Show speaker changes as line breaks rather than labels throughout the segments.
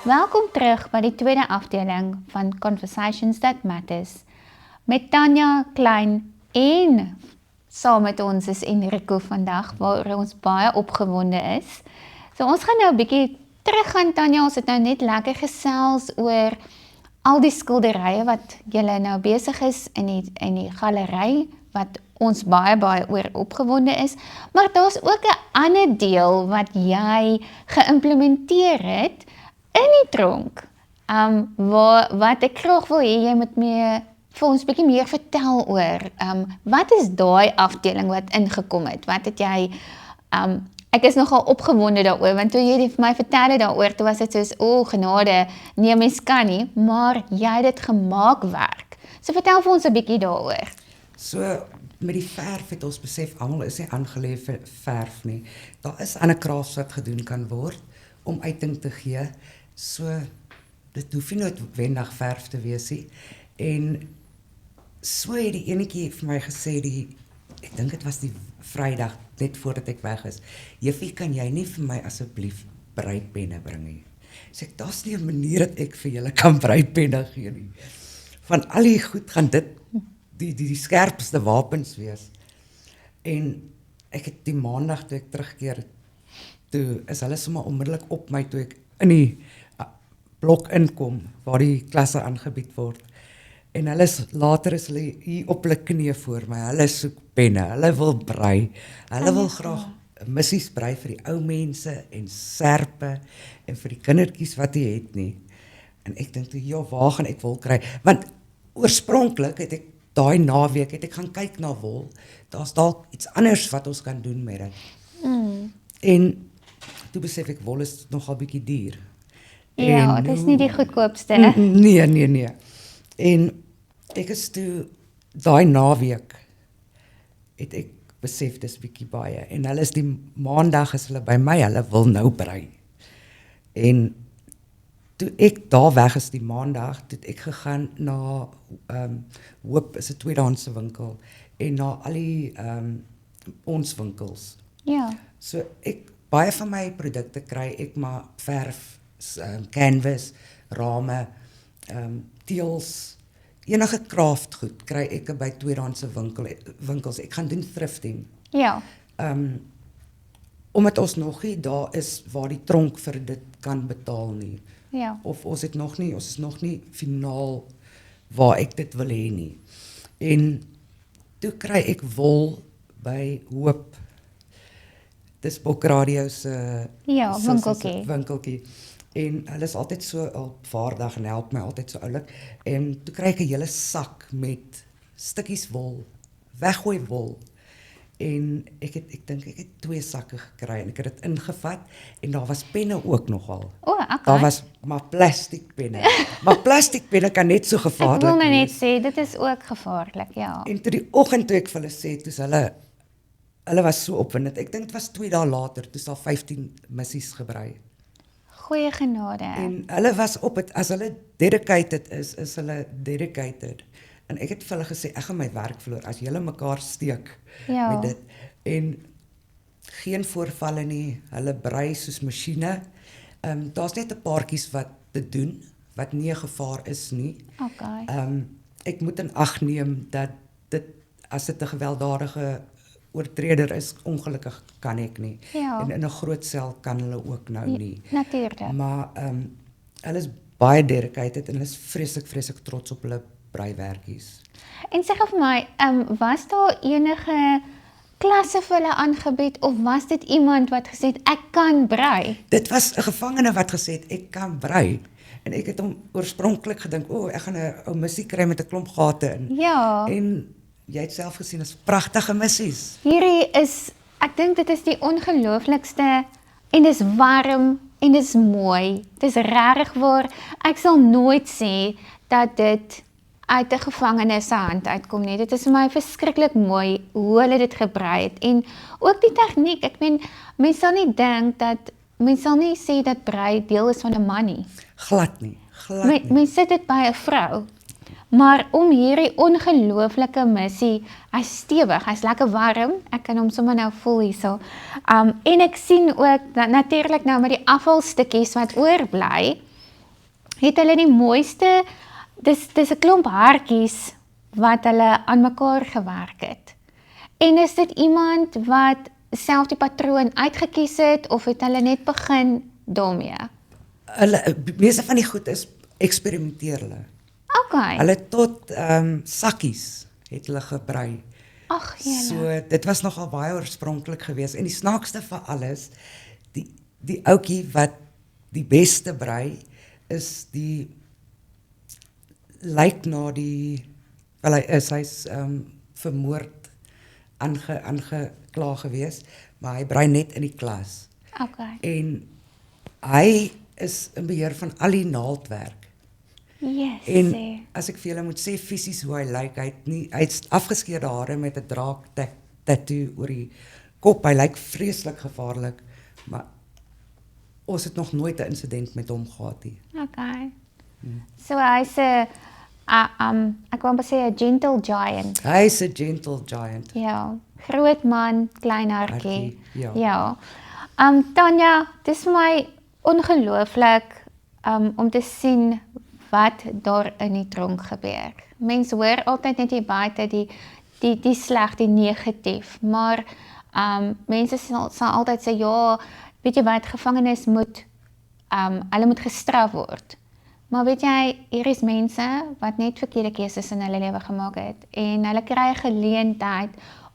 Welkom terug by die tweede afdeling van Conversations That Matters. Met Tanya Klein en saam met ons is Enrico vandag, waar ons baie opgewonde is. So ons gaan nou 'n bietjie teruggaan, Tanya, ons het nou net lekker gesels oor al die skilderye wat julle nou besig is in die galery, wat ons baie oor opgewonde is, maar daar's ook 'n ander deel wat jy geïmplementeer het in die tronk, wat ek graag wil hê jy moet vir ons 'n bietjie meer vertel oor, wat is daai afdeling wat ingekom het, wat het jy, ek is nogal opgewonde daaroor, want toe jy vir my vertel daaroor, toe was dit soos, genade, nee mens kan nie, maar jy het dit gemaak werk. So vertel vir ons 'n bietjie daaroor.
So, met die verf het ons besef, almal is nie aangelê vir verf nie. Daar is ander crafts wat gedoen kan word, om uiting te gee. So, dit hoef nie noodwendig verf te wees nie. En so het die enetjie vir my gesê, ek dink dit was die Vrydag, net voordat ek weg is, Juffie, kan jy nie vir my asseblief breipenne bring nie? Sê ek, daar's nie 'n manier dat ek vir julle kan breipenne gee nie. Van al die goed gaan dit die skerpste wapens wees. En ek het die maandag toe ek terugkeer, toe is hulle sommer onmiddellik op my toe ek in die blok inkom, waar die klasse aangebied word. En later is hulle hier op hulle knieë voor my, hulle soek penne, hulle wil brei, hulle wil graag missies brei vir die ou mense en serpe en vir die kindertjies wat nie het nie. En ek dink toe, ja, waar gaan ek wol kry? Want oorspronklik het ek daai naweek het ek gaan kyk na wol. Daar's dalk iets anders wat ons kan doen met dit. En toe besef ek, wol is nogal bietjie duur.
Ja, dit is nie die goedkoopste.
Nee. En ek is toe, daai naweek, het ek besef, dis bietjie baie. En hulle is die maandag is hulle by my, hulle wil nou brei. En toe ek daar weg is die maandag, toe het ek gegaan na Hoop, is 'n tweedehandse winkel, en na al die ons winkels.
Ja.
So baie van my produkte kry ek maar verf, canvas, rame, teels, enige craftgoed kry ek by tweedehandse winkels. Ek gaan doen thrifting.
Ja.
Omdat ons nog nie daar is waar die tronk vir dit kan betaal nie.
Ja.
Of ons is nog nie finaal waar ek dit wil hê nie. En toe kry ek wol by Hoop. Dis Bokradio se winkeltjie. En hulle is altyd so opvaardig en help my altyd so oulik. En toe kry ek 'n hele sak met stukkies wol, weggooi wol. En ek dink ek het 2 sakke gekry en ek het dit ingevat en daar was penne ook nogal.
Okay.
Daar was maar plastiek penne. Maar plastiek penne kan net so gevaarlik wees.
Ek wil net sê, dit is ook gevaarlik, ja.
En toe die oggend toe ek vir hulle sê, toe hulle was so opwindend. Ek dink dit was 2 dae later, toe al 15 missies gebrei.
Goeie genade.
En hulle was op het, as hulle dedicated is hulle dedicated. En ek het vir hulle gesê, ek gaan my werk verloor, as julle mekaar steek met dit. En geen voorvalle nie, hulle brei soos masjiene. Daar's net 'n paartjies wat te doen, wat nie 'n gevaar is nie.
Okay.
Ek moet in ag neem dat as dit 'n gewelddadige oortreder is, ongelukkig kan ek nie.
Ja.
En in 'n groot sel kan hulle ook nou nie.
Natuurlik.
Maar hulle is baie dedicated en hulle is vreeslik trots op hulle breiwerkies.
En sê gou vir my, was daar enige klasse vir hulle aangebied, of was dit iemand wat gesê het, ek kan brei?
Dit was 'n gevangene wat gesê het, ek kan brei. En ek het hom oorspronklik gedink, ek gaan 'n ou missie kry met 'n klomp gate in.
Ja.
En jy het self gesien, is pragtige missies.
Hierdie is, ek dink dit is die ongelooflikste, en dis warm, en dis mooi, dis regtig waar, ek sal nooit sê, dat dit uit 'n gevangene se hand uitkom nie. Dit is vir my verskriklik mooi, hoe hulle dit gebrei het, en ook die tegniek, ek meen, mens sal nie sê dat brei deel is van 'n man nie.
Glad nie.
Mens sit dit by 'n vrou. Maar om hierdie ongelooflike missie, hy's stewig, hy's lekker warm, ek kan hom sommer nou voel hierso. En ek sien ook, natuurlik nou met die afvalstukkies wat oorbly, het hulle die mooiste, dis 'n klomp haartjies wat hulle aan mekaar gewerk het. En is dit iemand wat self die patroon uitgekies het of het hulle net begin daarmee?
Meeste van die goed is eksperimenteer hulle.
Okay.
Hulle tot sakkies het hulle gebrei.
Ag julle.
So dit was nogal baie oorspronklik geweest en die snaakste van alles, die ouetjie wat die beste brei is die lyk na die wel hy's vermoord aangekla geweest, maar hy brei net in die klas.
Okay.
En hy is in beheer van al die naaldwerk.
Yes.
En as ek vir julle moet sê fisies hoe hy lyk, hy't afgeskeurde hare met 'n draak tattoo oor die kop. Hy lyk vreeslik gevaarlik, maar ons het nog nooit 'n insident met hom gehad nie.
Okay. So hy's 'n ek wou maar sê 'n gentle giant.
Hy's 'n gentle giant.
Ja, groot man, klein hartjie.
Ja.
Ja. Tanya, dis vir my ongelooflik om te sien wat daar in die tronk gebeur. Mense hoor altyd net hier buite die sleg, die negatief, maar mense sal altyd sê ja, weet jy wat, gevangenes moet hulle moet gestraf word. Maar weet jy, hier is mense wat net verkeerde keuses in hulle lewe gemaak het en hulle kry 'n geleentheid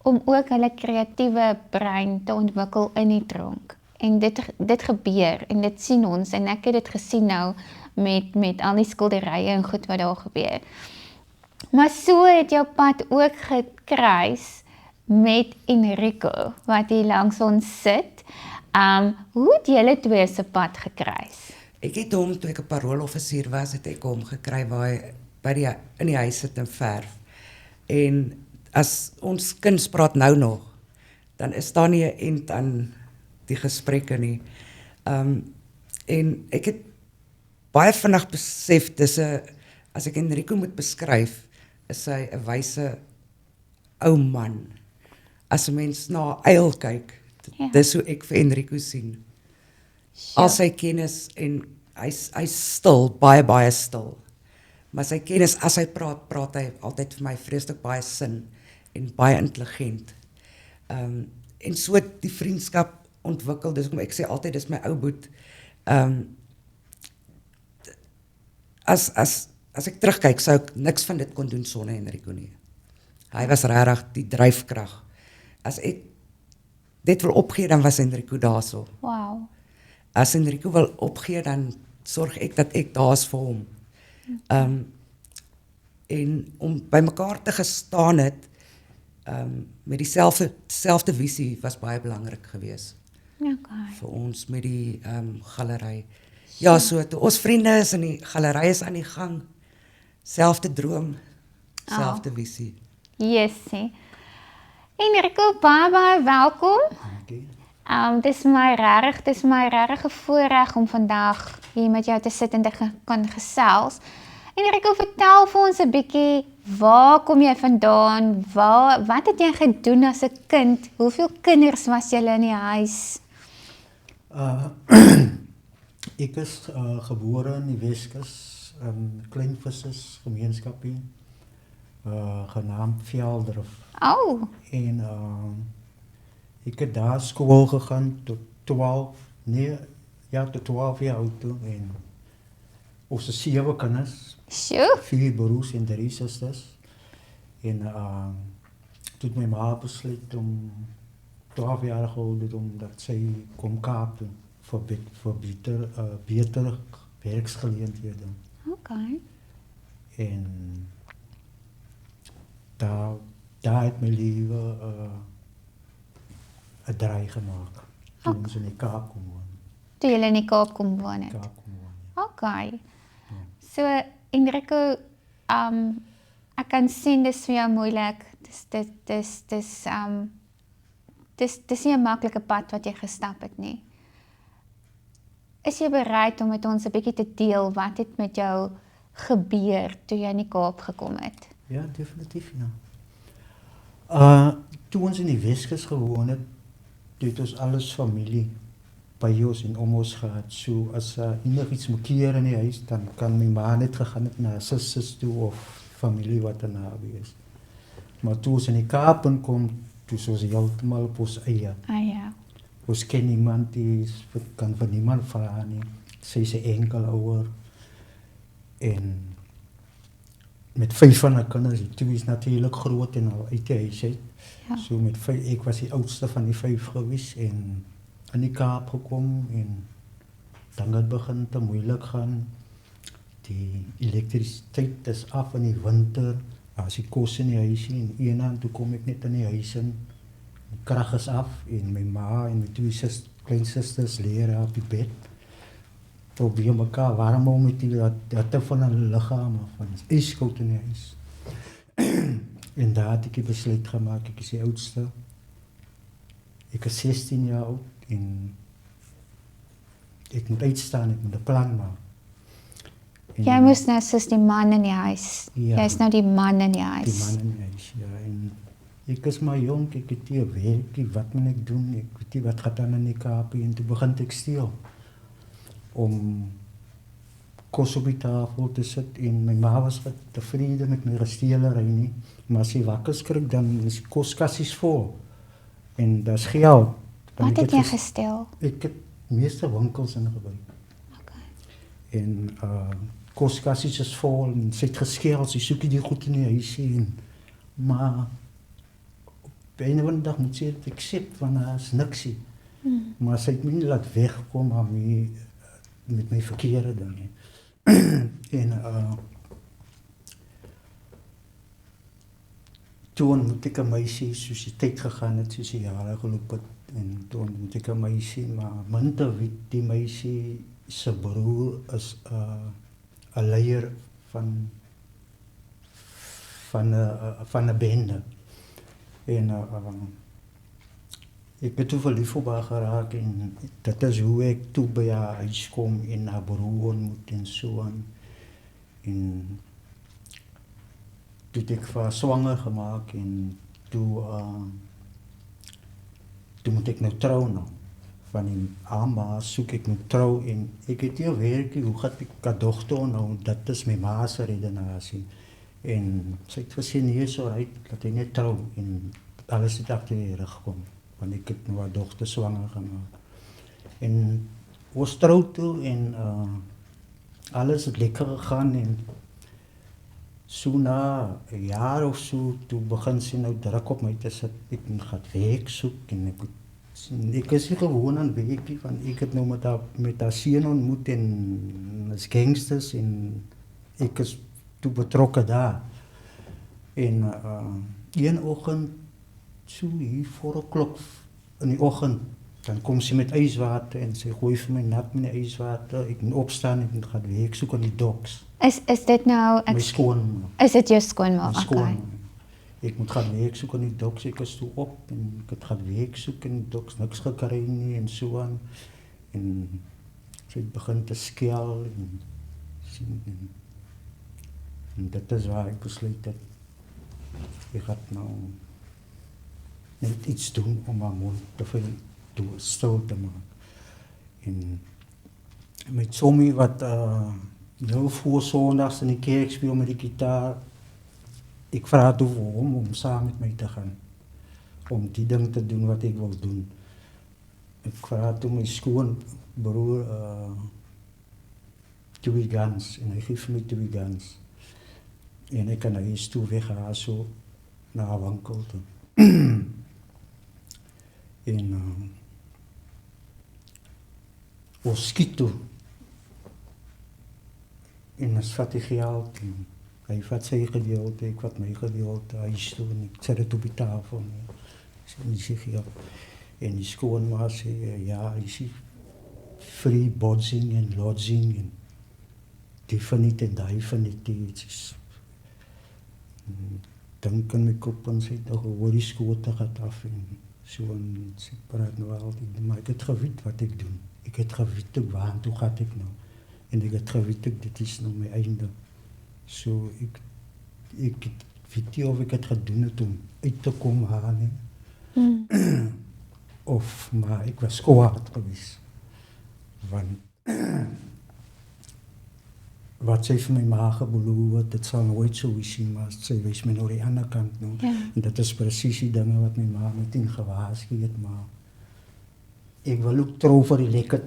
om ook hulle kreatiewe brein te ontwikkel in die tronk. En dit gebeur en dit sien ons en ek het dit gesien nou met al die skilderye en goed wat daar gebeur. Maar so het jou pad ook gekruis met Enrico wat hier langs ons sit. Hoe het julle twee se pad gekruis?
Ek het hom toe ek 'n paroolofficier was, het ek hom gekry waar hy in die huis sit en verf. En as ons kinders praat nou nog, dan is daar nie 'n end aan die gesprekke nie. En ek het baie vinnig besef, as ek Enrico moet beskryf, is hy 'n wyse ou man. As 'n mens na 'n uil kyk, dis hoe ek vir Enrico sien. Al sy kennis en hy's stil, baie stil. Maar sy kennis, as hy praat hy altyd vir my vreeslik baie sin en baie intelligent. En so het die vriendskap ontwikkel, dis kom ek sê altyd, dis my ou boet. As ek terugkyk, sou ek niks van dit kon doen sonder Enrico nie. Hy was regtig die dryfkrag. As ek dit wil opgee, dan was Enrico daarso.
Wow.
As Enrico wil opgee, dan sorg ek dat ek daar is vir hom. En om by mekaar te gestaan het, met dieselfde visie was baie belangrik geweest.
Okay.
Vir ons met die galery. Ja, so toe ons vriende is en die galery is aan die gang, selfde droom, selfde visie.
Yesie. Enrico, baie welkom.
Dankie.
Dis my regtig 'n voorreg om vandag hier met jou te sit en te kan gesels. Enrico, vertel vir ons 'n bietjie, waar kom jy vandaan? Wat het jy gedoen as 'n kind? Hoeveel kinders was julle in die huis?
Ek is gebore in die Weskus, klein vissers gemeenskapie, genaamd Veldrif.
Oh,
En ek het daar skool gegaan tot 12 jaar oud toe. En ons is 7 kinders,
sjoe.
4 broers en 3 susters. En toe het my ma besluit om 12 jaar oud omdat sy kom Kaap toe vir beter werksgeleenthede.
Okay.
En daar het my lewe 'n draai gemaak. Toen ons in die Kaap kom woon.
Toe julle in die Kaap kom woon het.
Kaap kom woon, ja.
Okay. So Enrico, ek kan sien dis vir jou moeilik. Dis nie 'n maklike pad wat jy gestap het nie. Is jy bereid om met ons 'n bietjie te deel wat het met jou gebeur toe jy in die Kaap gekom het?
Ja, definitief, ja. Toe ons in die Weskus gewoon het, toe het ons alles familie. by ons en om ons gehad. So as enigiets moet keer in die huis, dan kan my ma net gegaan het na susters toe of familie wat er naby is. Maar toe ons in die Kaap kom, toe is ons heeltemal op ons eie.
Ja.
Ons ken niemand, kan van niemand vragen nie. Sy is 'n enkel ouer. En met 5 van haar kinders, die 2 is natuurlijk groot en al uit die huis uit.
Ja.
So met 5, ek was die oudste van die 5 gewees en in die Kaap gekom en dan het begin te moeilik gaan. Die elektrisiteit is af in die winter, as die kos in die huis en een aan, toe kom ek net in die huis in, die krag is af en my ma en my 2 klein susters leer op die bed. Probeer mekaar warm hou met die hitte van hulle liggame, van ijskoud in die huis. En daar het ek die besluit gemaak, ek is die oudste. Ek is 16 jaar oud en ek moet uitstaan, ek moet 'n plan maak. En
Jy moes nou soos die man in die huis.
Ja.
Jy is nou die man in die huis.
die man in die huis, ja. En ek is maar jong, ek het nie 'n werkie, wat moet ek doen? Ek weet nie wat gaan dan in die Kaap en toe begin ek steel. Om kos op die tafel te sit en my ma was wat tevrede met my gesteelery nie, maar as sy wakker skrik dan is die koskassies vol en daar's geld. Dan
Wat
ek
het jy
ges-
gesteel?
Ek het meeste winkels ingebring.
Okay.
En koskassies is vol en sy het geskeel, sy soek nie die goed in die huis en maar op een of ander dag moet sy het accept van haar is niksie. Maar sy het my nie laat wegkom aan my, met my verkeerde dinge. En toe ontmoet ek 'n meisie, soos die tyd gegaan het, soos die jare geloop het, en toe ontmoet ek 'n meisie, maar min te weet, die meisie se broer is 'n leier van 'n bende. En ek het toe verlief op haar geraak en dit is hoe ek toe by haar huis kom en haar broer ontmoet en so aan. En toe het ek vir haar swanger gemaak en toe moet ek nou trou nou. Van die ma soek ek moet trou en ek het nie 'n werkie, hoe gaan ek 'n dogter nou, dit is my ma se redenasie. En sy het gesê nee, so right, dat hy net trou en alles het agter die rug gekom, want ek het nou 'n dogter swanger gemaak. En ons trou toe en alles het lekker gegaan en so na 'n jaar of so, toe begin sy nou druk op my te sit, ek moet gaan werk soek en ek is nie gewoon aan werkie, want ek het nou met haar seun ontmoet en is gangsters en ek is toe betrokke daar. En een oggend, so hier 4:00 in die oggend, dan kom sy met yswater en sy gooi vir my nat met die yswater, ek moet opstaan, ek moet gaan werk soek aan die doks.
Is dit nou
My skoonma.
Is dit jou skoonma?
My
Okay.
skoonma. Ek moet gaan werk soek aan die doks, ek is toe op en ek het gaan werk soek in die doks, niks gekry nie en so aan. En sy het begin te skel en dit is waar ek besluit het. Ek gaan nou net iets doen om haar mond te stil te maak. En met Sommie wat heel voor Sondags in die kerk speel met die gitaar, ek vra toe vir hom om saam met my te gaan, om die ding te doen wat ek wil doen. Ek vra toe my skoonbroer 2 guns en hy gee vir my 2 guns. En ek kan na huis toe weggaan so na 'n winkel toe. En ons skiet toe. En ons vat die geld en hy vat sy gedeelte, ek vat my gedeelte, huis toe en ek sit dit op die tafel. En die sê geld. En die skoonma sê, ja, hy sê free boarding en lodging en die van niet en die van niet iets. Dink in my kop en sê, hoor die skote gaat af en so en sy praat nou altyd, maar ek het geweet wat ek doen. Ek het geweet ook waar toe gaat ek nou. En ek het geweet ook, dit is nou my einde. So ek weet nie of ek het gedoen het om uit te kom haar nie. Of, maar ek was kwaad geweest. Want wat sy vir my ma gebeloof het, dit sal nooit so wees nie, maar sy wys my nou die ander kant nou.
Ja.
En dit is presies die dinge wat my ma met in gewaarsku het, maar ek wil ook trou vir die lekker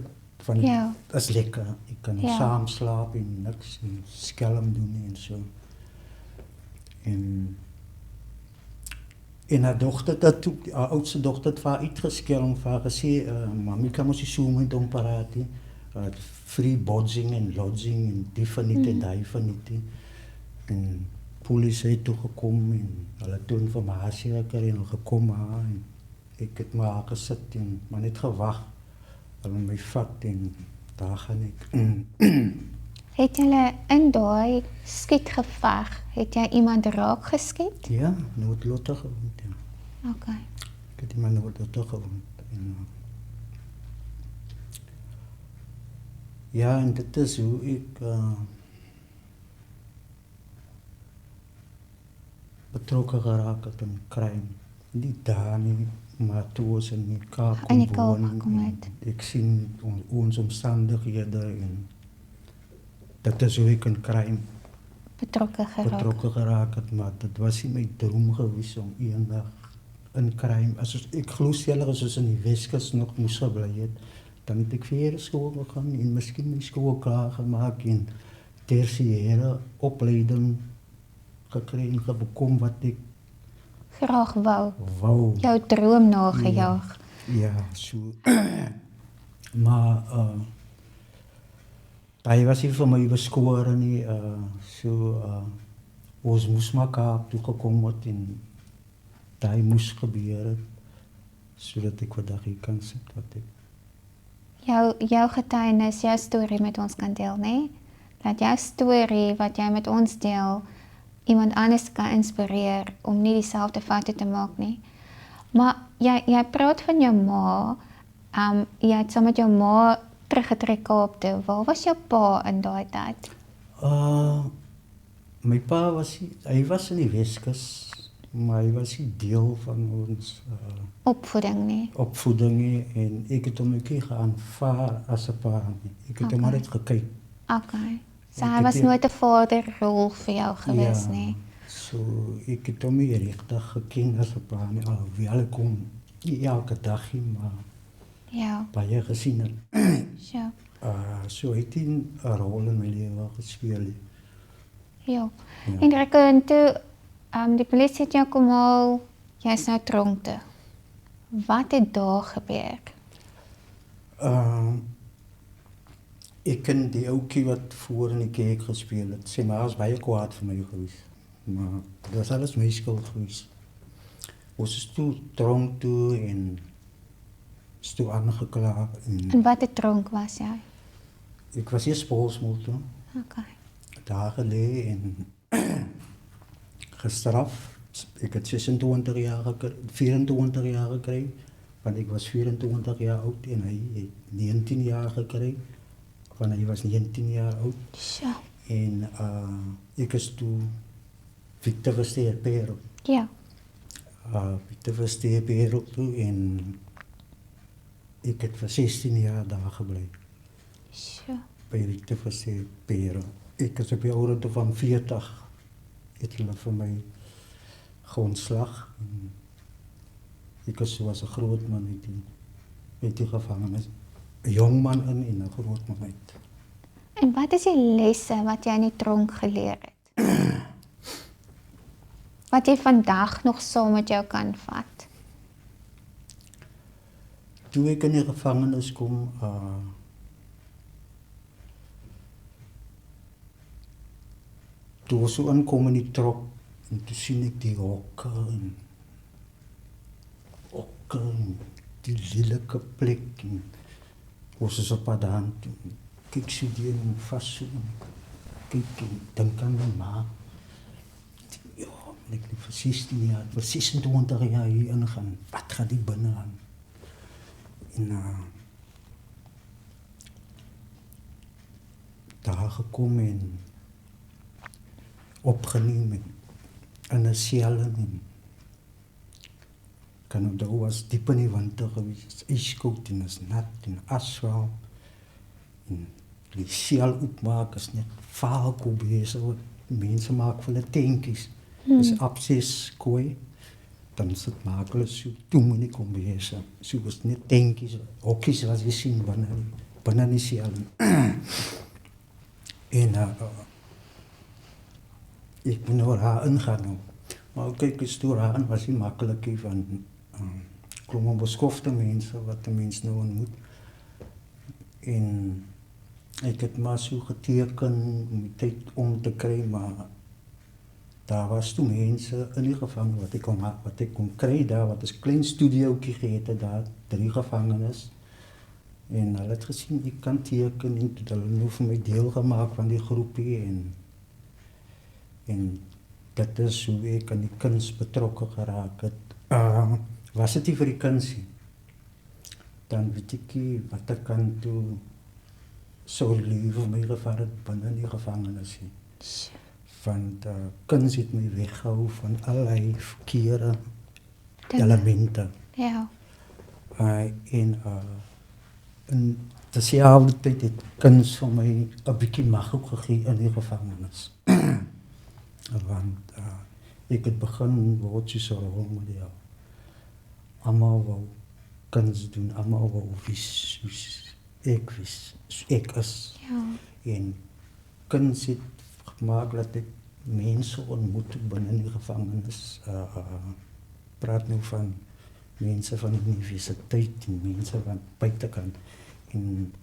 van
Ja.
dit is lekker. Ek kan
Ja.
saam slaap en niks en skelm doen nie en so. En haar dogter dat toe, haar oudste dogter het vir haar uitgeskelm vir haar gesê, mami kan mos nie so met hom praat nie. Free boarding en lodging en die van niet en die van niet. En polisie het toe gekom en hulle toe informasie gekry en hulle gekom haar en ek het maar gesit en maar net gewag. Hulle my vat en daar gaan ek.
Het julle in daai skietgeveg, het jy iemand raak geskiet?
Ja, noodlotte gewond. Ja.
Okay.
Ek het iemand noodlotte gewond. En, ja, en dit is hoe ek betrokken geraak het in crime. Nie daar nie, maar toe ons in die Kaap
In die
kom
Kaap
woon,
gekom
en
het.
ek sien ons omstandighede en dit is hoe ek in crime
Betrokke geraak.
betrokken geraak het, maar dit was nie my droom gewees om eendag in crime, ek glo stellig as ons in die Weskus nog moes gebly het, dan het ek weer skool gegaan en miskien my skool klaar gemaak en tersiêre opleiding gekry en bekom wat ek
Graag wou.
wou.
Jou droom nagejaag.
Ja, so. Maar hy was nie vir my beskore nie, ons moes maar Kaap toe gekom het en daai moes gebeur het, sodat ek vandag hier kan sit wat ek.
Jou getuienis, jou storie met ons kan deel, né? Dat jou storie wat jy met ons deel, iemand anders kan inspireer om nie dieselfde foute te maak nie. Maar jy praat van jou ma, jy het saam met jou ma teruggetrek Kaap toe. Waar was jou pa in daai tyd?
My pa hy was in die Weskus, maar hy was nie deel van ons
Opvoeding nie.
opvoeding nie en ek het hom ook nie geaanvaar as 'n pa nie. Ek het hom maar net gekyk.
Okay. So
Ek
hy
het
was
nie-
nooit 'n vaderrol vir jou gewees nie.
So ek het hom nie regtig geken as 'n pa nie, alhoewel ek hom nie elke dag nie, maar
Ja,
baie gesien het.
so.
So het hy 'n rol in my lewe gespeel.
Ja.
Ja.
En Rico, toe die polisie het jou kom haal, jy's nou tronk toe. Wat het daar gebeur?
Ek ken die ouetjie wat voor in die kerk gespeel het. Sy ma was baie kwaad vir my gewees. Maar dit was alles my skuld gewees. Ons is toe tronk toe en is toe aangekla
En wat 'n tronk was jy?
ek was eers Polsmoel toe,
Okay.
daar gelê en gestraf. Ek het 24 jaar gekry, want ek was 24 jaar oud en hy het 19 jaar gekry, want hy was 19 jaar oud.
So.
En ek is toe Victor Versteer Pero.
Ja.
Victor Versteer Pero toe en ek het vir 16 jaar daar gebly.
So.
By Victor Versteer Pero. Ek is op die ouderdom van 40. Het hulle vir my geontslag. Ek is soos 'n groot man uit die gevangenis. 'n Jong man in en 'n groot man uit.
En wat is die lesse wat jy in die tronk geleer het? Wat jy vandag nog saam met jou kan vat?
Toe ek in die gevangenis kom, toe ons so aankom in die trok, en toe sien ek die hokke en die lelike plek en ons is op pad aan toe. Kyk so die en vast so en kyk en dink aan my ma. Ja, ek het vir 16 jaar, vir 26 jaar hier ingaan. Wat gaan die binne aan? En daar gekom en opgeneem in 'n sel en kan onthou was diep in die winter gewees, is ijskoud en is nat en asfalt Die seel opmaak is net vaalkobbese wat mense maak vir hulle tentjies. Dis abses kooi. Dan sit maak hulle so toe in die kombese. So was net tentjies, hokkies wat jy sien binne die seel. En ek moet nou daar ingaan nou. Maar kyk, die stoor aan was nie maklik van klomp beskofte mense wat 'n mens nou ontmoet. En ek het maar so geteken om die tyd om te kry, maar daar was toe mense in die gevangenis wat ek kon kry daar, wat 'n klein studiootjie gehad het daar, 3 gevangenes. En hulle het gesien ek kan teken en het hulle nou vir my deel gemaak van die groepie en dit is hoe ek aan die kuns betrokke geraak het. Was dit nie vir die kunsie, dan weet ek nie wat ek kan toe sou lief vir my gevaar het binne die gevangenis. Want kuns het my weggehou van allerlei verkeerde elementen.
Ja.
En terselfde tyd het kuns vir my 'n bietjie mag ook gegee in die gevangenis. Want ek het begin word soos 'n rolmodel. Almal wou kuns doen, almal wou wys soos ek is.
Ja.
En kuns het gemaak dat ek mense ontmoet binne die gevangenis. Praat nou van mense van die universiteit en mense van buitekant. En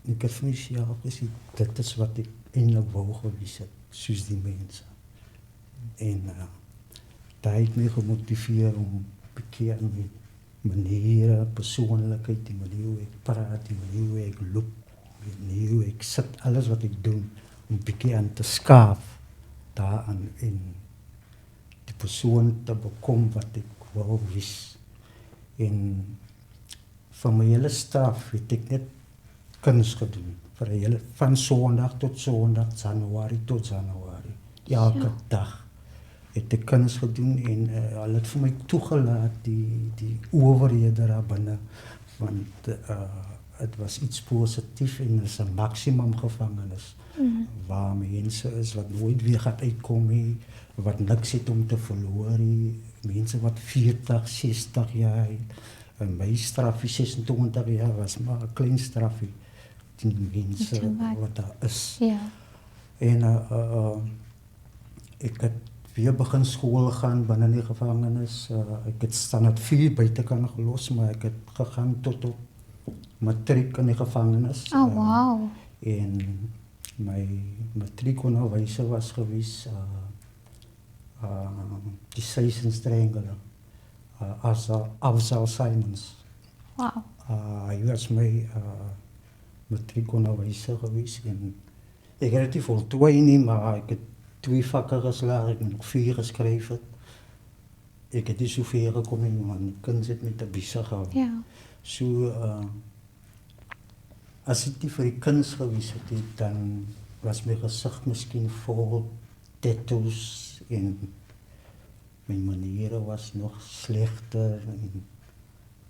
ek het vir myself gesê, dit is wat ek eintlik wou gewees het, soos die mense. En dat het my gemotiveer om 'n bietjie aan die maniere, persoonlikheid, die manier hoe ek praat, die manier hoe ek loop, die manier hoe ek sit, alles wat ek doen, om 'n bietjie aan te skaaf daaraan en die persoon te bekom wat ek wou wees. En van my hele staf het ek net kuns gedoen, vir 'n hele, van Sondag tot Sondag, Januarie tot Januarie, elke dag het ek kuns gedoen en hulle het vir my toegelaat die owerhede daar binne, want het was iets positief en is 'n maksimum gevangenis waar mense is wat nooit weer gaan uitkom nie, wat niks het om te verloor nie, mense wat 40, 60 jaar het. En my strafie 26 jaar was maar 'n klein strafie die mense wat daar is.
Ja.
En ek het weer begin skool gaan binne die gevangenis. Ek het standaard 4 buitekant gelos, maar ek het gegaan tot op matriek in die gevangenis.
Oh, wow.
En my matriekonderwyser was gewees die Seisen Strangler, Afzal Simons.
Wow.
Hy was my matriekonderwyser gewees en ek het dit nie voltooi nie, maar ek het 2 vakke geslaag, ek het nog 4 geskryf het. Ek het nie so ver gekom nie, want die kuns het met 'n besig gehou.
Ja.
So, as ek nie vir die kuns gewees het, dan was my gesig miskien vol tattoos en my maniere was nog slegter en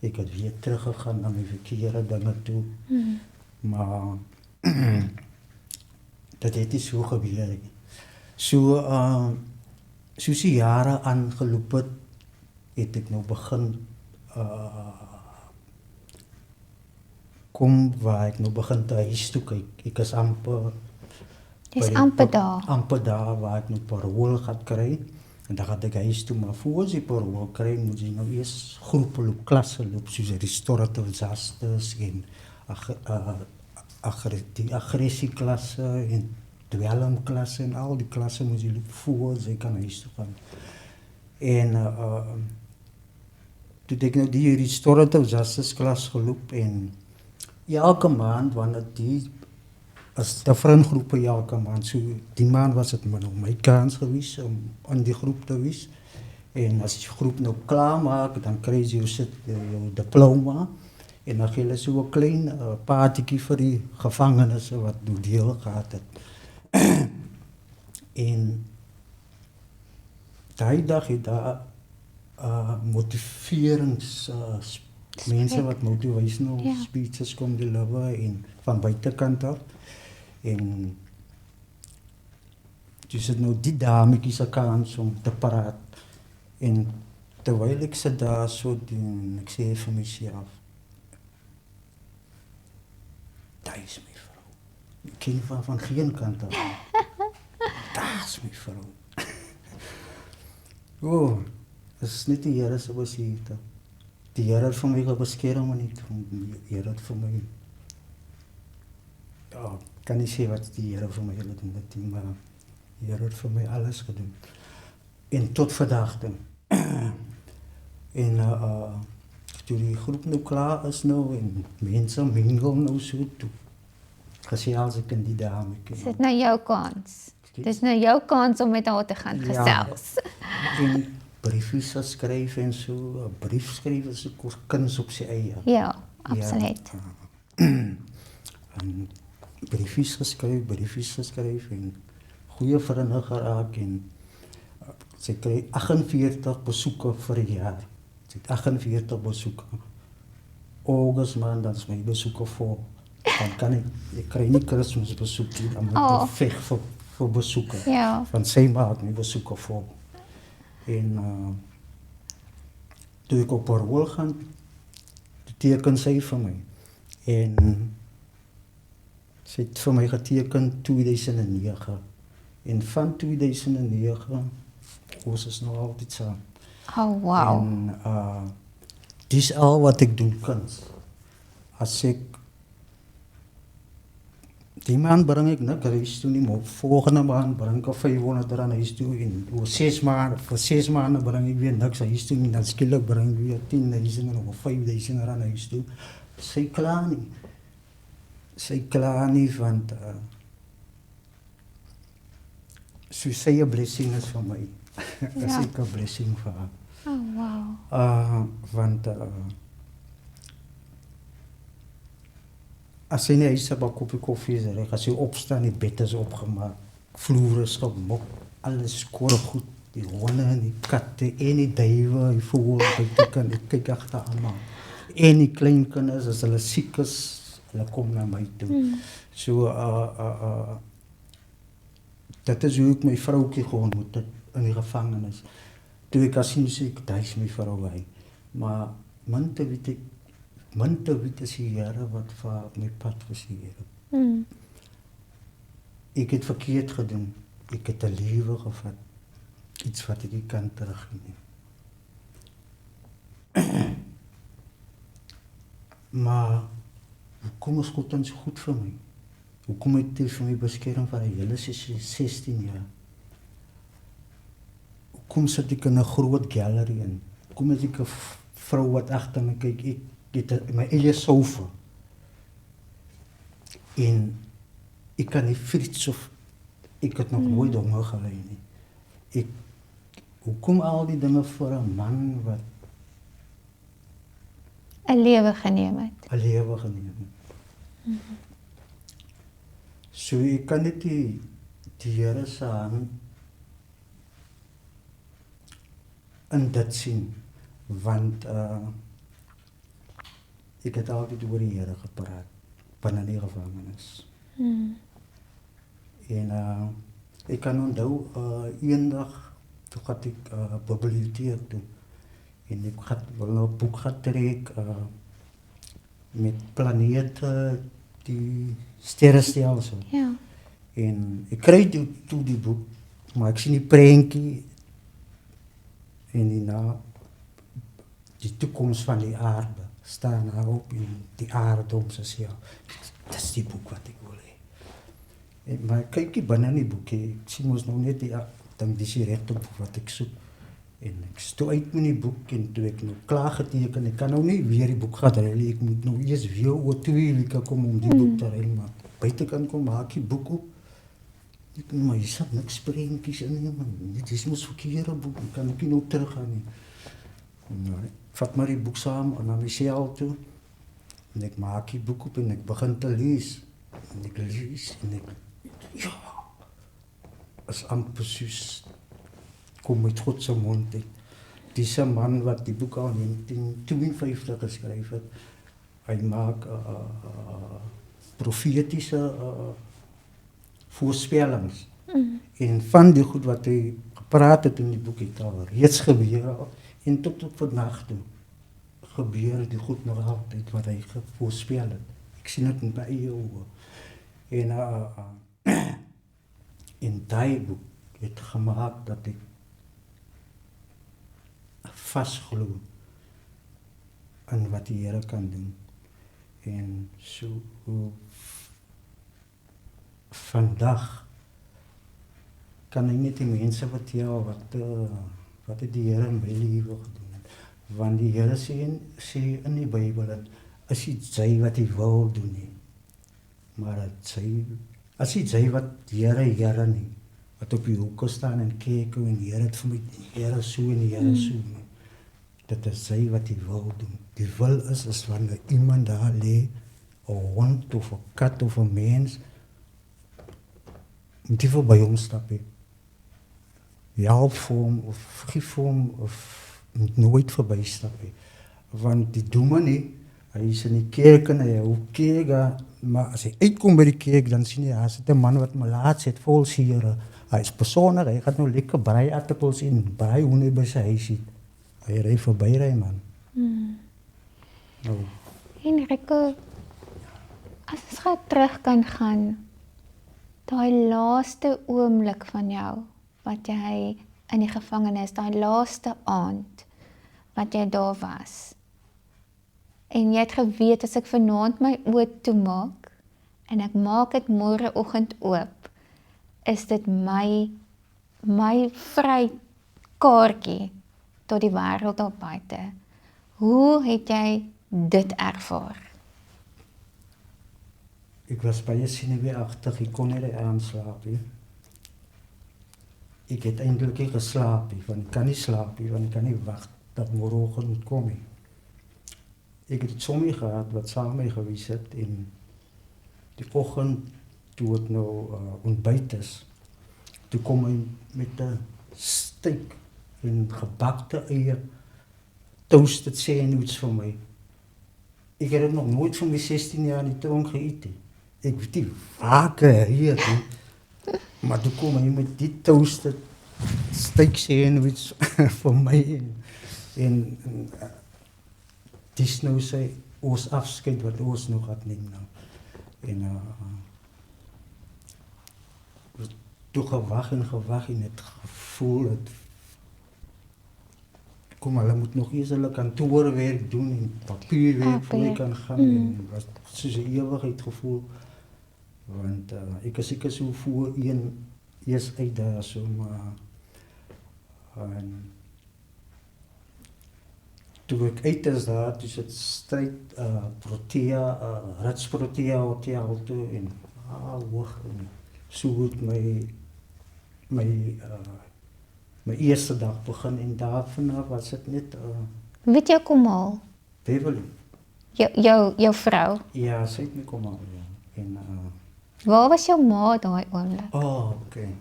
ek het weer teruggegaan na my verkeerde dinge toe. Maar dat het nie so gebeur nie. So, soos die jare aangeloop het ek nou begin kom waar ek nou begin te huis toe kyk. Ek is amper
Dis amper daar.
Amper daar waar ek nou parool gaan kry. En dan gaan ek huis toe, maar voor jy parool kry, moet jy nou eers groepe loop, klasse loop, soos restorative justice en die aggressieklasse en dwelmklasse en al die klasse moet jy loop voor jy kan huis toe gaan. En toe ek nou die restorative justice klas geloop en elke maand, wanneer die as different groepe elke maand, so die maand was het my kans gewees om aan die groep te wees. En as die groep nou klaar maak, dan kry jy jou diploma en dan gee hulle so 'n klein partytjie vir die gevangenes wat nou deel gehad het. En die dag het daar motiverings mense wat motivational
Ja.
speeches kom deliver en van buitekant af. En dus het nou die dametjie se kans om te praat. En terwyl ek sit daar so doen, ek sê vir myself, daar is my vrou. Ek ken van geen kant af. Daar is my vrou. Oh, dit is net die Here se besighede. Die Here het vir my gebeskerm en die Here het vir my, ja, kan nie sê wat die Here vir my gedoen het nie, maar die Here het vir my alles gedoen. En tot vandag dan. En toe die groep nou klaar is nou en mense mingle nou so toe. Gesels ek in die dame.
Dis dit nou jou kans. Dis nou jou kans om met haar te gaan gesels.
En briefies skryf en so, 'n brief skryf is 'n kuns op sy eie.
Ja, absoluut.
En briefies geskryf en goeie vriende geraak en sy kry 48 besoeke vir 'n jaar. Sy het 48 besoeke. Augustus maand dan is my besoeke vol. Dan kan ek kry nie Kersfeesbesoek nie, dan moet ek veg vir besoeke.
Ja.
Van sy maand my besoeke vol. En toe ek op haar rol gaan, teken sy vir my. En sy het vir my geteken 2009. En van 2009, ons is nog altyd saam.
Oh, wow.
En dis al wat ek doen kuns. As ek die maand bring ek niks huis toe nie, maar volgende maand bring ek R500 huis toe en voor 6 maanden bring ek weer niks huis toe en dan skielik bring ek weer 10.000 of 5.000 huis toe. Sy kla nie. Sy kla nie, want so sy 'n blessing is vir my. Is ek 'n blessing vir haar.
Oh, wow.
Want as sy nie huis op 'n koppie koffie is, as sy opstaan, die bed is opgemaak, vloer is gemop, alles skoon goed, die honde en die katte en die duwe, die voël buitekant, ek kyk agter almal. En die kleinkinders, as hulle siek is, hulle kom na my toe. So dit is hoe ek my vroukie geontmoet het in die gevangenis. Toe ek as sien sê ek, daar is my vrou hy. Maar min te weet is die Here wat vir my pad versier het. Ek het verkeerd gedoen. Ek het 'n lewe gevat. Iets wat ek nie kan terugneem. Maar hoekom is God dan so goed vir my? Hoekom het hy vir my beskerm vir 'n hele 16 jaar? Hoekom sit ek in 'n groot gallery in? Hoekom is ek 'n vrou wat agter my kyk? Ek het my eie sofa. En ek kan nie fiets of ek het nog nooit honger gelei nie. Hoekom al die dinge vir 'n man wat
'n lewe geneem het.
'n lewe geneem het? So ek kan net die Here se hand in dit sien, want ek het altyd oor die Here gepraat binne die gevangenis. En ek kan onthou eendag toe gaan ek biblioteek toe en ek wil nou 'n boek gaan trek met planete, die sterrestelsel.
Ja.
En ek kry toe die boek, maar ek sien die prentjie en die toekoms van die aarde staan daarop en die aarde om zichzelf. Dat is die boek wat ik wil hê. Maar kyk hier binne in die boek, ek sien mos nou net dan dis die regte boek wat ek soek. En ek stoot uit met die boek en toe ek nou klaar geteken, ek kan nou nie weer die boek gaan ruil, ek moet nou eers weer oor 2 weke kom om die boek te ruil, maar buitekant kom maak die boek op. Ek maar jy sit niks prentjies in nie, man. Dit is mos verkeerde boek, ek kan ook nie nou teruggaan nie. Nou, ek vat maar die boek saam en na myself toe, en ek maak die boek op en ek begin te lees. En ek lees en ek, ja, is amper soos kom met God se mond uit. Dis 'n man wat die boek al in 1952 geskryf het. Hy maak profetiese voorspellings. En van die goed wat hy gepraat het in die boek het al reeds gebeur en tot op vandag toe gebeur die goed nog altyd wat hy voorspel het. Ek sien dit met my eie oë. En in daai boek het gemaak dat ek vasglo in wat die Here kan doen. En so vandag kan ek net die mense vertel wat het die Here in my lewe gedoen het. Want die Here sê in die Bybel dat as hy sê wat hy wil doen nie, maar as hy sê wat die Here nie, wat op die hoeke staan en kyk en die Here het vir my die Here so en die Here so nie. Dat is sy wat hy wil doen. Die wil is wanneer iemand daar lê, 'n hond of 'n kat of 'n mens, moet jy voorbij hom stap. Help vir hom of geef vir hom of moet nooit voorbij stap. Want die dominee, hy is in die kerk en hy hou kerk, maar as hy uitkom by die kerk, dan sien hy, daar sit 'n man wat melaats het, vol siere. Hy is persoonlik, hy gaan nou lekker braaiartikels en braaihoender by sy huis sit. Hy ry verby, man. Nou,
Enrico, as ons gou terug kan gaan, daai laaste oomblik van jou, wat jy in die gevangenis, daai laaste aand, wat jy daar was, en jy het geweet, as ek vanaand my oë toemaak, en ek maak dit môreoggend oop, is dit my vry kaartjie tot die wêreld daar buite. Hoe het jy dit ervaar?
ek was baie senuweeagtig, ek kon nie aanslaap nie. Ek het eintlik nie geslaap nie, want ek kan nie slaap nie, want ek kan nie wag dat môreoggend moet kom nie. Ek het sommige gehad wat saam met my gewees het en die oggend toe het nou ontbyt is, toe kom hy met 'n steak en gebakte eie, toasted sandwich vir my. Ek het dit nog nooit van my 16 jaar in die tronk geëet nie. Ek weet nie waar hier nie. Maar toe kom hy met die toasted steak sandwich vir my en dis nou sy ons afskeid wat ons nog gaat neem nou. En toe gewag en het gevoel het kom hulle moet nog eers hulle kantoorwerk doen en papierwerk voor jy kan gaan en was soos 'n ewigheid gevoel. Want ek is seker so voor een eers uit daar so maar toe ek uit is daar, toe sit stryd Protea, Ritz Protea Hotel toe en hoog en so het my eerste dag begin en daarvan was dit net
Weet jy kom al?
Beverly.
Jou vrou.
Ja, sy het my kom al, ja. En
Waar was jou ma daai oomblik?
okay.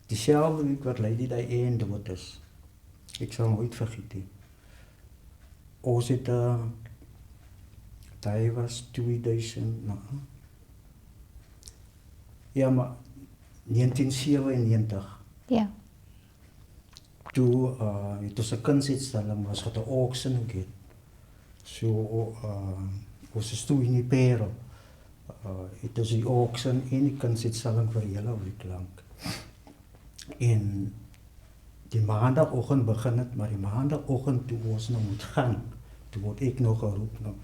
Dieselfde week wat Lady Diane dood is. Ek sal nooit vergeet nie. Ons het daai was 2000, ja, maar 1997.
Ja.
Toe het ons 'n kunsuitstalling was wat 'n auction ook het. So ons is toe in die Pero. Het ons die auction en die kunsuitstalling vir 'n hele week lank. En die maandagoggend begin het, maar die maandagoggend toe ons nou moet gaan, toe word ek nog geroep nou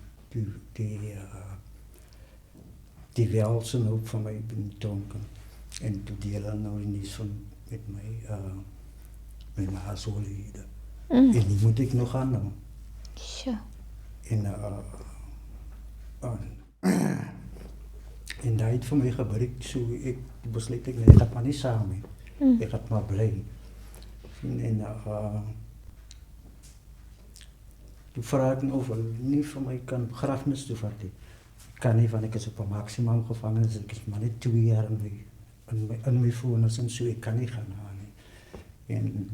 die Welsen ook van my bentonken. En toe deel hulle nou in die son met my maasoliede. En die moet ek nog gaan nou.
Sjoe.
En daai het vir my gebruik, so ek besluit ek nee, ek maar nie saam nie. Ek het maar bly. En toe vra ek of hulle nie vir my kan begrafnis toe vat nie. Kan nie, want ek is op 'n maksimum gevangenis, ek is maar net 2 jaar in my vonnis en so, ek kan nie gaan na nie. En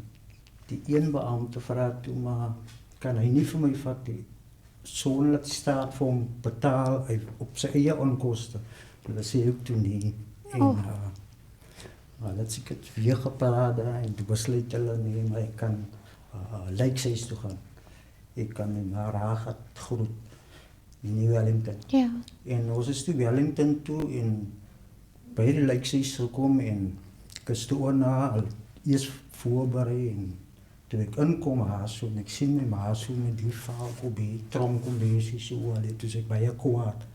die een beampte vra toe maar kan hy nie vir my vat nie. Sonder dat die staat vir hom betaal op sy eie onkoste. Hulle sê ook toe nie. En maar dat ek het weer gepraat en toe besluit hulle nee, maar ek kan Lijkhuis toe gaan. Ek kan my maar raag groet in Wellington.
Ja.
En ons is toe Wellington toe en by die Lijkhuis gekom en ek is toe na eers voorberei en toe ek inkom Haso en ek sien my Haso met die vaalkobie, tronkombesie so al, toe is ek baie kwaad.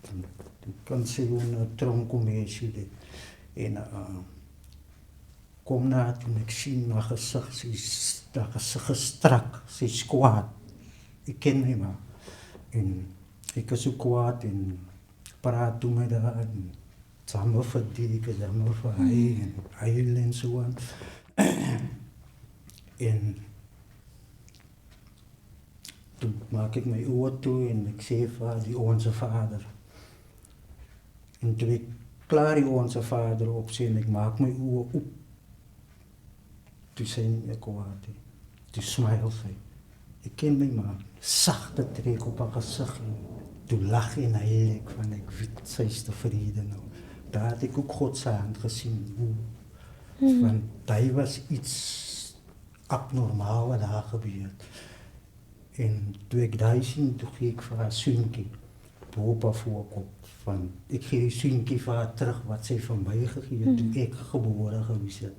Toe kan sy hoe tronkombesie dit. En kom na toe ek sien my gesig, sy gesig strak, sy is kwaad. Ek ken my maar. En ek is so kwaad en praat toe met haar en samen vir die, samen vir hy en huil en so aan. En toen maak ik mijn oor toe en ik zei van die Onze Vader. En toen ik klaar die Onze Vader opzien en ik maak mijn oor op. Toen zei ik kwaad. Toen smile sy. Ik ken my maar zachte trek op haar gezicht. Toen lach en huil ik van ik weet, sy is tevreden nou. Daar had ik ook Godse hand gezien. Want daar was iets abnormaal wat daar gebeurt. En toen ik daar zien, toen ging ik voor haar zoenkie boop haar voorkop. Van, ik geef die zoenkie voor haar terug wat zij van mij gegeven toen ik geboren geweest ben.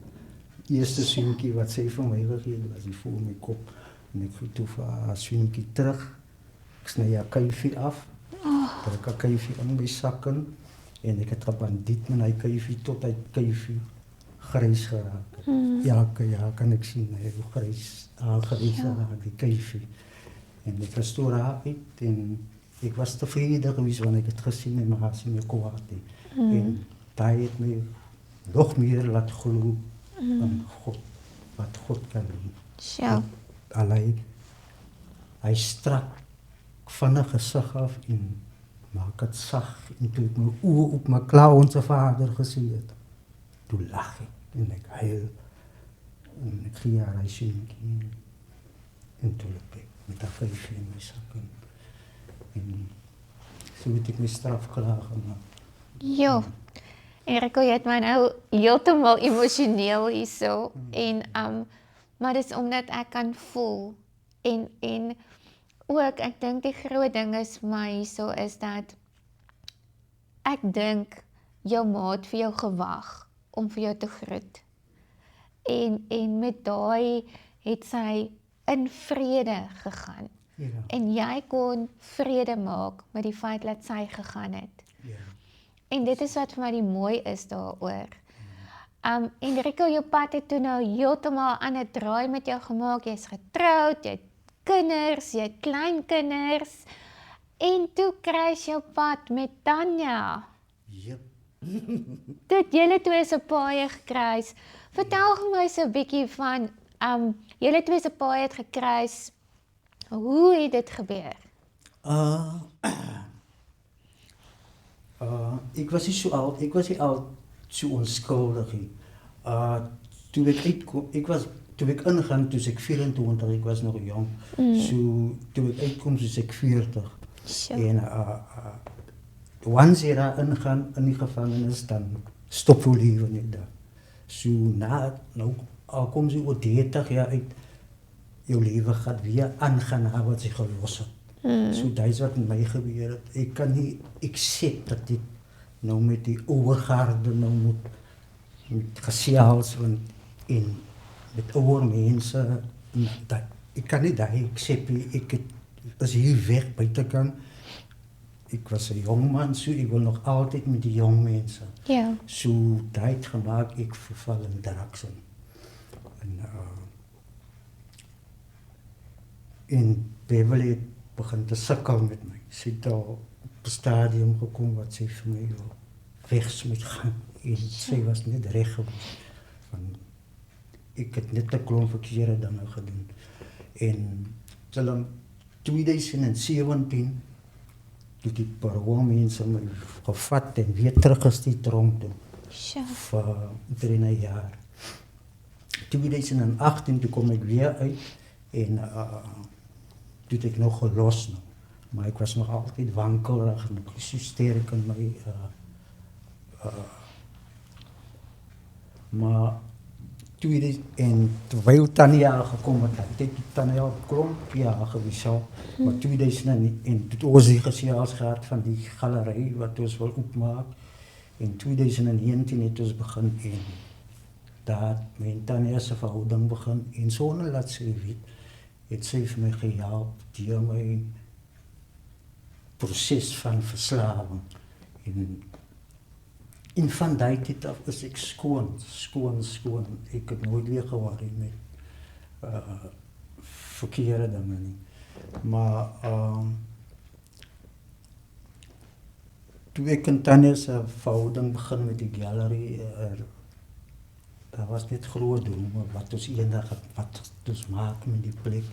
De eerste zoenkie wat zij van mij gegeven was die voor mijn kop. En ik geef toen voor haar zoenkie terug. Ik snij haar kuifje af. Druk haar kuifje in mijn zakken. En ik heb gebandiet met haar kuifje tot hij kuifje grijs geraakt. Ja, kan ik zien, hoe grijs geraakt, die kuifje. En ik was toen raak en ik was tevreden geweest, want ik het gezien in mijn hart in mijn kwaad. En daar heeft me nog meer laten geloven aan God, wat God kan doen.
Zo.
Alleen, hij strak van een gezicht af en maak het zacht. En toen ik mijn oor op mijn klauw Onze Vader gezien heb, toen lach ik en ik huil. En ik ging haar huisje en toen liep ik met dat vijfje in mijn zakken. En zo moet ik mijn straf klaar gemaakt.
Ja. Enrico, jy het my nou heeltemal emosioneel hierso en maar dis omdat ek kan voel en ook ek dink die groot ding is vir my hierso is dat ek dink jou ma het vir jou gewag om vir jou te groet. En met daai het sy in vrede gegaan.
Ja.
En jy kon vrede maak met die feit dat sy gegaan het.
Ja.
En dit is wat vir my die mooi is daaroor. Enrico, jou pad het toe nou heeltemal aan 'n draai met jou gemaak. Jy's getroud, jy het kinders, jy het kleinkinders. En toe kruis jou pad met Tanya.
Yep.
Dit julle twee is 'n paai gekruis. Vertel vir my so 'n bietjie van julle twee se paai het gekruis. Hoe het dit gebeur?
Ik was niet zo oud, ik was niet al zo onschuldig. Toen ik ingaan, toen ik 24, ik was nog jong. Toen ik uitkom, toen ik 40.
Sure.
En wanneer je daar ingaan in die gevangenis, dan stop je leven niet daar. Al kom je op 30 jaar uit, je leven gaat weer aangaan naar wat je gelost hebt. Dat is wat met mij gebeurt. Ik kan niet accepteren dat ik nou met die overgaarde nou moet gesels met oude mensen. Ik kan niet dat accepteren. Ik was hier weg buitenkant. Ik was een jongman, ik wil nog altijd met die jong mensen.
Ja.
Zo tijd gemaakt, ik verval in drugs. En Beverly begint te sukkel met mij. Ze het al op het stadium gekomen wat ze voor mij weg moet gaan. En zij was niet recht geweest. Ik heb net een klomp verkeerde dingen gedaan. En in 2017 toen die parool mensen mij gevat en weer terug is die tronk toe.
Sure.
Voor 3 jaar. 2018 toen kom ik weer uit en toen heb ik nog gelost. Nou. Maar ik was nog altijd wankelig en ik was sterk in my. Maar en terwijl Tanya gekomen het, ik heb Tanya al klomp jaar geweest al, maar 2001 toen ons die gesels gehad van die galerie wat ons wil opmaak. In 2019 het ons begin en daar met Tanya se verhouding begin en sonder laat sy weet, het sy vir my gehelp deur my proses van verslawing. En van die tyd af is ek skoon. Ek het nooit weer geworry met verkeerde dinge nie. Maar toe ek en Tanya se verhouding begin met die gallery, daar was net groot drome wat ons eendag wat ons maak met die plek.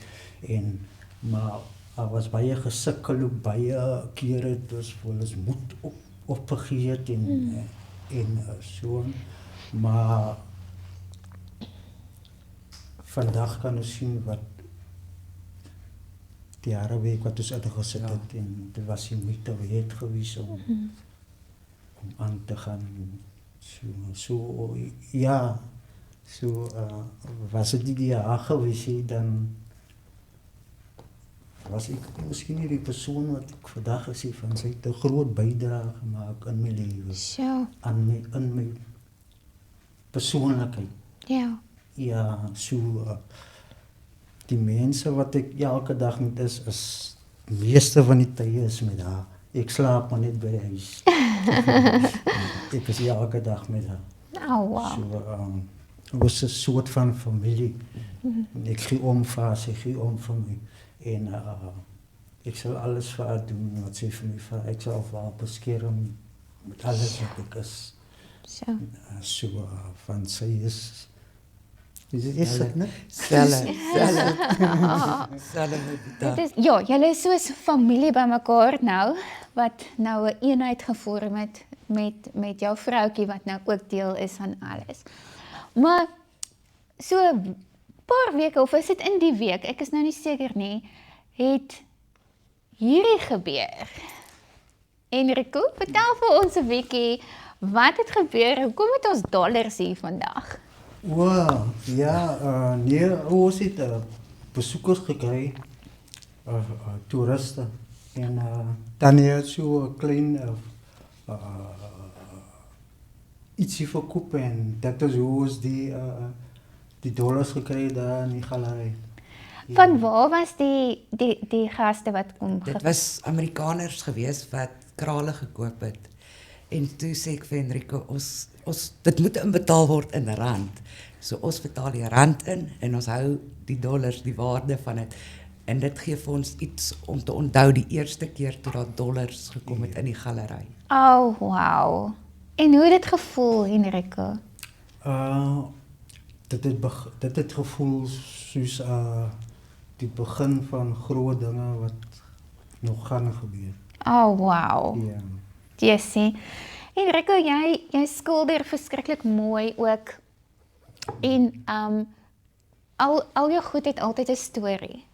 Maar was baie gesukkel op baie kere, dus vol ons moed opgegeet en so. Maar vandag kan ons sien wat die jare week wat ons uitgesit het en dit was die moeite werd gewees om aan te gaan. Was het die jaar gewees dan was ik misschien niet die persoon wat ik vandaag gezien van zij te groot bijdrage gemaakt aan mijn leven.
Zo.
Aan mijn persoonlijkheid.
Ja.
Ja, die mensen wat ik elke dag met is de meeste van die tijd is met haar. Ik slaap maar niet bij huis. Ik is elke dag met haar.
Oh, wow.
Het was een soort van familie. Ik ging om voor haar, ze ging om voor mij. En ik zal alles voor haar doen wat ze voor mij vraagt. Ik zal voor haar beschermen met alles wat ik is. Van zij is het, ne?
Ja, julle is soos familie by mekaar nou, wat nou 'n eenheid gevorm het met jou vroukie wat nou ook deel is van alles. Maar so 'n paar weke, of is dit in die week, ek is nou nie seker nie, het hierdie gebeur. Enrico, vertel vir ons 'n bietjie, wat het gebeur? Hoekom het ons dollars hier vandag?
Wow, ja, ons het besoekers gekry, toeristen. En dan het so 'n klein ietsie verkoop en dat is hoe ons die dollars gekry daar in die galery.
Van waar was die gaste wat kom?
Dit was Amerikaners gewees wat krale gekoop het. En toe sê ek vir Enrico, dit moet inbetaal word in rand. So ons betaal die rand in en ons hou die dollars, die waarde van dit. En dit gee vir ons iets om te onthou die eerste keer toe daar dollars gekom het in die galery.
Oh, wow. En hoe het dit gevoel, Enrico?
Dit het gevoel soos die begin van groot dinge wat nog gaan gebeur.
Oh, wow.
Ja.
Jessie. Enrico, jy skilder verskriklik mooi ook. En al jou goed het altyd 'n storie.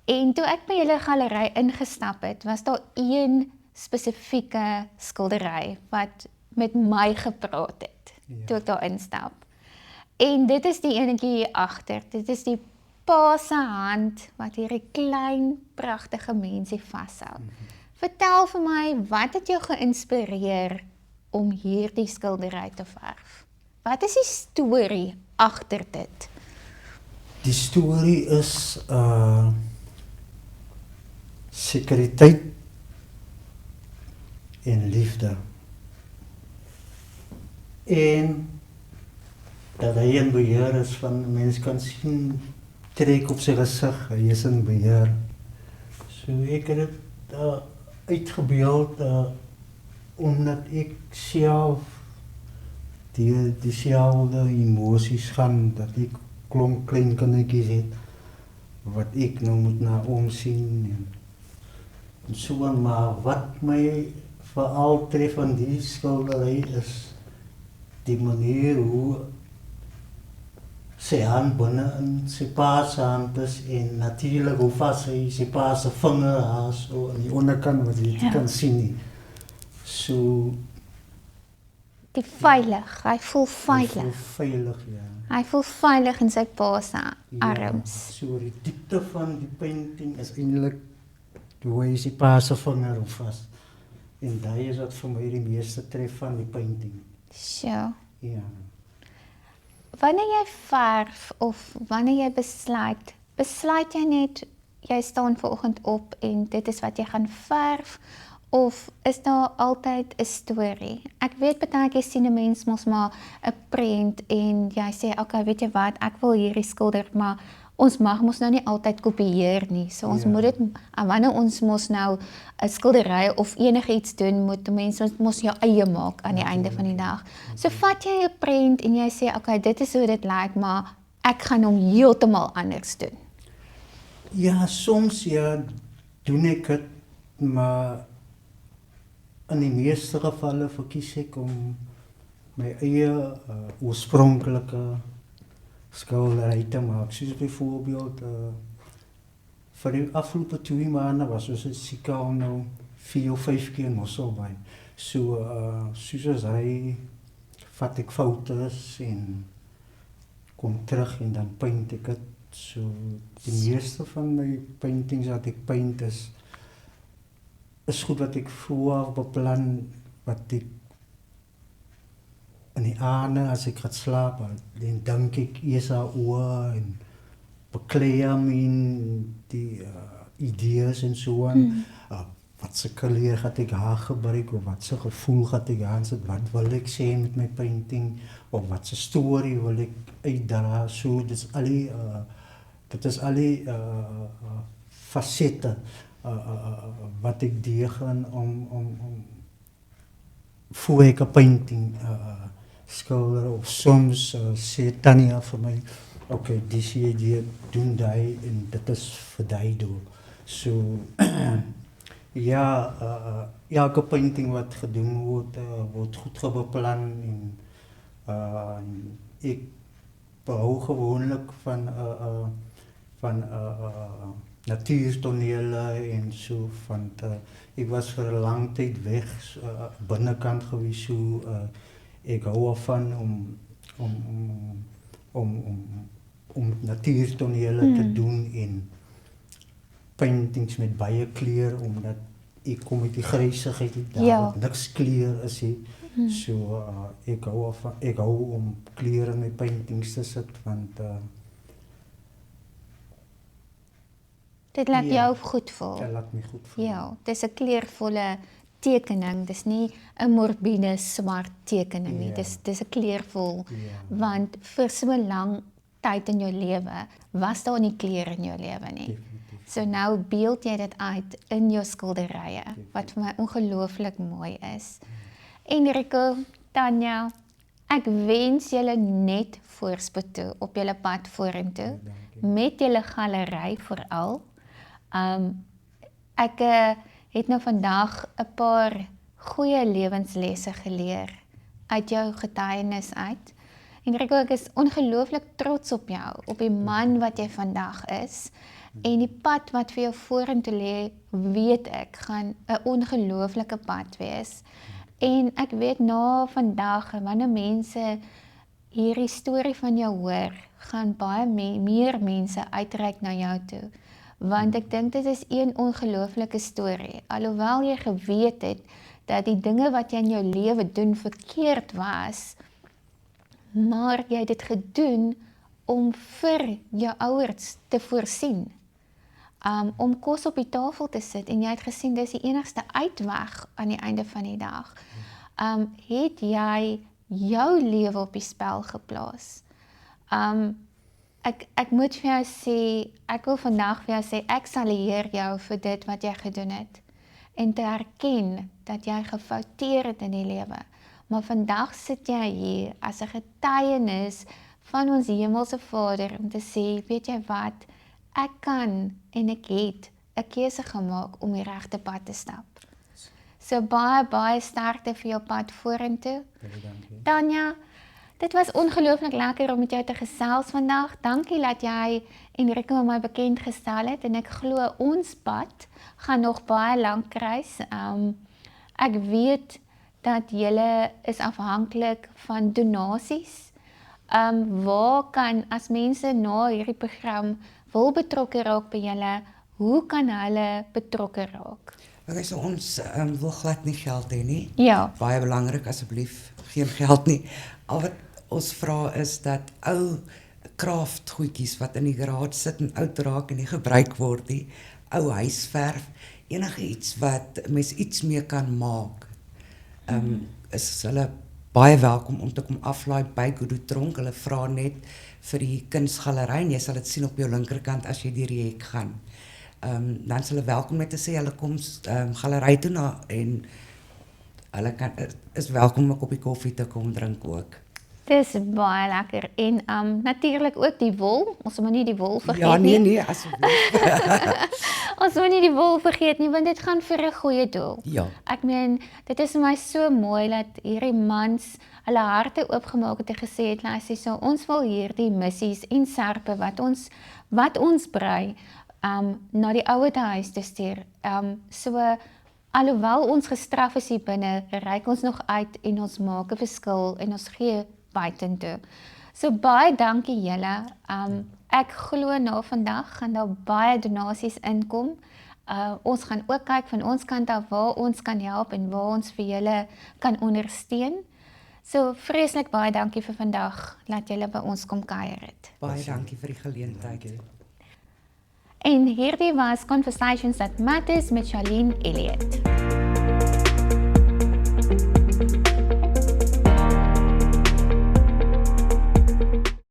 En toe ek by julle galery ingestap het, was daar een spesifieke skildery wat met my gepraat het, toe ek daar instap. En dit is die enetjie hier agter. Dit is die pa se hand wat hierdie klein pragtige mensie vashou. Vertel vir my, wat het jou geïnspireer om hierdie skildery te verf? Wat is die storie agter dit?
Die storie is sekuriteit en liefde. En dat hy in beheer is van, mens kan sien, trek op sy gesig, hy is in beheer. So ek het dit uitgebeeld omdat ek self dieselfde emosies gaan, dat ek klomp klein kindertjies het, wat ek nou moet na omsien en so, maar wat my veral tref aan die skildery is die manier hoe sy hand binne in sy pa se hand is en natuurlik hoe vas hy sy pa se vinger haar so aan die onderkant wat jy
Ja.
kan sien nie. So
Die veilig, hy voel
hy voel
veilig.
veilig, ja.
Hy voel veilig in sy pa se
Ja,
arms.
so die diepte van die painting is eintlik hoe hy sy pa se vinger hou vas. En daai is wat vir my die meeste tref van die painting.
So,
Ja.
wanneer jy verf of wanneer jy besluit jy net jy staan vanoggend op en dit is wat jy gaan verf of is daar altyd 'n storie? Ek weet baie keer sien 'n mens mos maar 'n prent en jy sê okay, weet jy wat, ek wil hierdie skilder, maar ons mag mos nou nie altyd kopieer nie. So ons
Ja.
moet dit wanneer ons mos nou 'n skildery of enigiets doen, moet mense mos jou eie maak aan die einde van die dag. So vat jy 'n prent en jy sê okay, dit is hoe dit lyk, maar ek gaan hom heeltemal anders doen.
Ja, soms ja, doen ek dit, maar in die meeste gevalle verkies ek om my eie oorspronklike skildery te maak. Soos byvoorbeeld vir die afgelope 2 maande was ons seker al nou 4 of 5 keer in Mosselbaai. So soos hy vat ek foto's en kom terug en dan paint ek dit. So die meeste van my paintings wat ek paint is goed wat ek vooraf beplan, wat ek in die aande as ek gaan slaap, dan dink ek eers daaroor en beklei in die idees en so aan. Wat se kleur gaan ek haar gebruik of wat se gevoel gaan ek aan sit, wat wil ek sê met my painting of wat se storie wil ek uitdra. So dit is al die fasette wat ek deurgaan om voor ek 'n painting skilder of soms sê Tanya vir my, okay, dis idee doen daai en dit is vir daai doel. So ja, elke painting wat gedoen word goed beplan en ek behou gewoonlik van natuurtonele en so van ek was vir 'n lang tyd weg binnekant gewees, so ek hou van om natuurtonele te doen en paintings met baie kleur omdat ek kom met die grysigheid daar
Ja.
niks kleur is nie. So ek hou om kleure in my paintings te sit want
Dit laat
Ja.
jou goed voel.
dit laat my goed voel.
Ja, dis 'n kleurvolle tekening. Dis nie 'n morbiede swart tekening nie.
Ja.
Dis 'n kleurvol
Ja.
want vir so 'n lang tyd in jou lewe was daar nie kleur in jou lewe nie.
Definitief.
So nou beeld jy dit uit in jou skilderye wat vir my ongelooflik mooi is. Enrico, Tanya, ek wens julle net voorspoed toe op julle pad vorentoe
Dankie.
met julle galery veral. Ek het nou vandag 'n paar goeie lewenslesse geleer uit jou getuienis uit. Enrico, ek is ongelooflik trots op jou, op die man wat jy vandag is. En die pad wat vir jou vorentoe lê, weet ek, gaan 'n ongelooflike pad wees. En ek weet na vandag, wanneer mense hierdie storie van jou hoor, gaan baie meer mense uitreik na jou toe. Want ek dink dit is een ongelooflike storie. Alhoewel jy geweet het dat die dinge wat jy in jou lewe doen verkeerd was, maar jy het dit gedoen om vir jou ouers te voorsien. Om kos op die tafel te sit en jy het gesien dis die enigste uitweg aan die einde van die dag. Het jy jou lewe op die spel geplaas. Ek moet vir jou sê, ek wil vandag vir jou sê, ek salueer jou vir dit wat jy gedoen het. En te erken dat jy gefouteer het in die lewe. Maar vandag sit jy hier as 'n getuienis van ons hemelse Vader om te sê, weet jy wat, ek kan en ek het 'n keuse gemaak om die regte pad te stap. So baie sterkte vir jou pad vorentoe.
Baie dankie.
Tanya, Dit was ongelooflik lekker om met jou te gesels vandag. Dankie dat jy Enrico met my bekend gestel het en ek glo ons pad gaan nog baie lank reis. Ek weet dat julle is afhanklik van donasies. Waar kan as mense na hierdie program wil betrokke raak by julle, hoe kan hulle betrokke raak?
Okay, so ons wil glad nie geld hê nie.
Ja.
Baie belangrik, asseblief, geen geld nie. Al wat ons vra is dat ou kraftgoedjies wat in die garage sit en oud raak en nie gebruik word nie, ou huisverf, enige iets wat mens iets mee kan maak, is hulle baie welkom om te kom aflaai by Goedotronk. Hulle vra net vir die kunsgalery en jy sal dit sien op jou linkerkant as jy deur die hek gaan. Dan is hulle welkom net te sê hulle kom galery toe na en hulle is welkom om 'n koppie koffie te kom drink ook.
Dis baie lekker en natuurlik ook die wol. Ons moet nie die wol vergeet
Ja,
nie.
nee, asseblief.
Ons moet nie die wol vergeet nie want dit gaan vir 'n goeie doel.
Ja.
Ek meen, dit is vir my so mooi dat hierdie mans hulle harte oopgemaak het en gesê het, luister, so ons wil hierdie missies en serpe wat ons brei na die ouete huis te stuur. So alhoewel ons gestraf is hier binne, reik ons nog uit en ons maak 'n verskil en ons gee buitentoe. So baie dankie julle. Ek glo na vandag gaan daar baie donasies inkom. Ons gaan ook kyk van ons kant af waar ons kan help en waar ons vir julle kan ondersteun. So vreeslik baie dankie vir vandag dat julle by ons kom kuier het.
Baie dankie vir die geleentheid.
En hierdie was Conversations That Matters met Charlene Elliott.